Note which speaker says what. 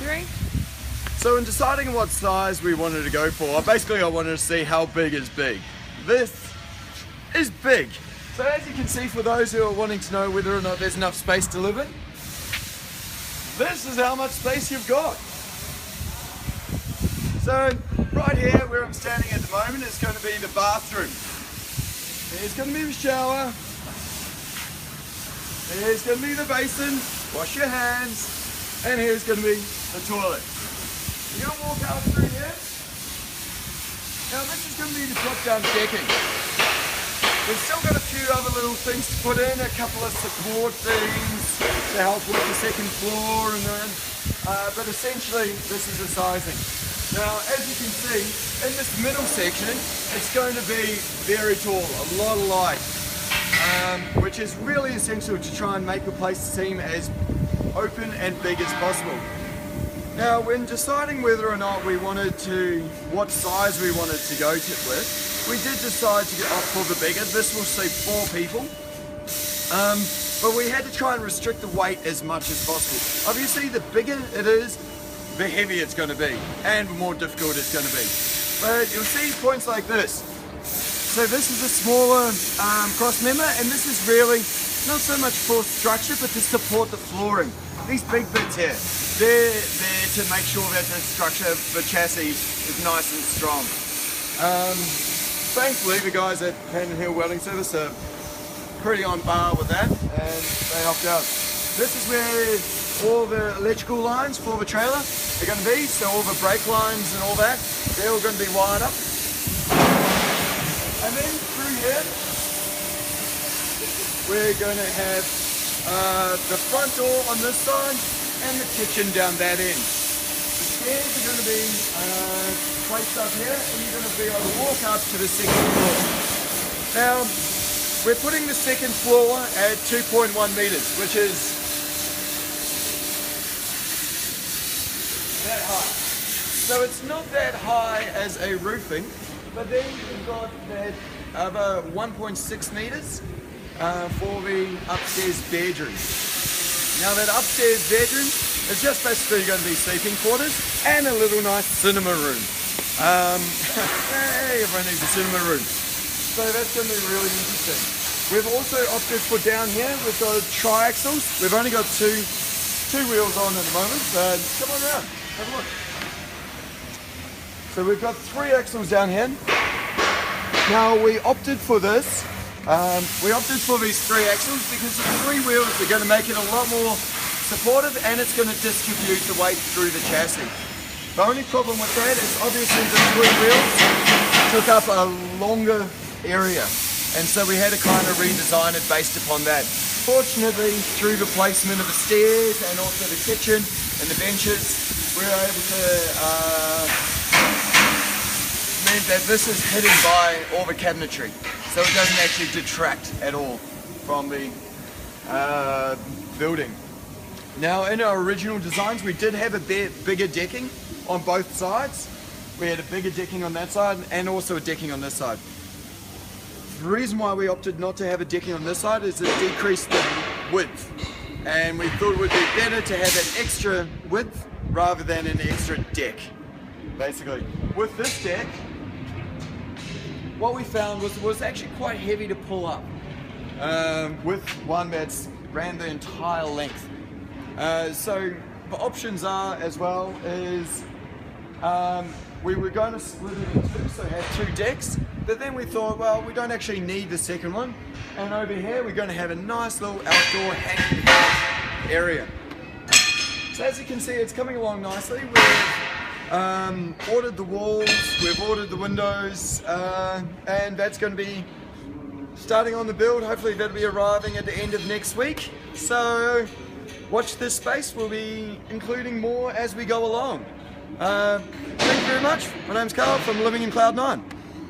Speaker 1: bedroom.
Speaker 2: So in deciding what size we wanted to go for, basically I wanted to see how big is big. This is big. So as you can see, for those who are wanting to know whether or not there's enough space to live in, this is how much space you've got. So right here where I'm standing at the moment is going to be the bathroom. There's going to be the shower. There's going to be the basin, wash your hands, and here's going to be the toilet. You're going to walk out through here. Now this is going to be the drop-down decking. We've still got a few other little things to put in, a couple of support things to help with the second floor, and then, but essentially this is the sizing. Now as you can see, in this middle section, it's going to be very tall, a lot of light. Which is really essential to try and make the place seem as open and big as possible. Now when deciding whether or not we wanted to, what size we wanted to go with, we did decide to opt for the bigger. This will suit 4 people. But we had to try and restrict the weight as much as possible. Obviously the bigger it is, the heavier it's going to be and the more difficult it's going to be. But you'll see points like this. So this is a smaller cross member, and this is really not so much for structure but to support the flooring. These big bits here, they're there to make sure that the structure, the chassis is nice and strong. Thankfully the guys at Pan Hill Welding Service are pretty on par with that, and they helped out. This is where all the electrical lines for the trailer are going to be, so all the brake lines and all that, they're all going to be wired up. And then through here, we're going to have the front door on this side and the kitchen down that end. The stairs are going to be placed up here, and you're going to be able to walk up to the second floor. Now, we're putting the second floor at 2.1 meters, which is that high. So it's not that high as a roofing, but then you've got that other 1.6 meters for the upstairs bedroom. Now that upstairs bedroom is just basically going to be sleeping quarters and a little nice cinema room. Hey, everyone needs a cinema room. So that's going to be really interesting. We've also opted for down here, we've got triaxles. We've only got two wheels on at the moment, but come on around, have a look. So we've got 3 axles down here. Now we opted for this. We opted for these 3 axles because the 3 wheels are going to make it a lot more supportive, and it's going to distribute the weight through the chassis. The only problem with that is obviously the 3 wheels took up a longer area, and so we had to kind of redesign it based upon that. Fortunately, through the placement of the stairs and also the kitchen and the benches, we were able to mean that this is hidden by all the cabinetry, so it doesn't actually detract at all from the building. Now in our original designs we did have a bigger decking on both sides. We had a bigger decking on that side and also a decking on this side. The reason why we opted not to have a decking on this side is it decreased the width, and we thought it would be better to have an extra width rather than an extra deck. Basically, with this deck, what we found was it was actually quite heavy to pull up, with one that's ran the entire length. So the options are as well is we were going to split it in 2, so have 2 decks, but then we thought, well, we don't actually need the second one, and over here we're going to have a nice little outdoor hanging area. So as you can see, it's coming along nicely. We've ordered the walls, we've ordered the windows, and that's going to be starting on the build. Hopefully that'll be arriving at the end of next week. So watch this space, we'll be including more as we go along. Thank you very much. My name's Carl from Living in Cloud 9.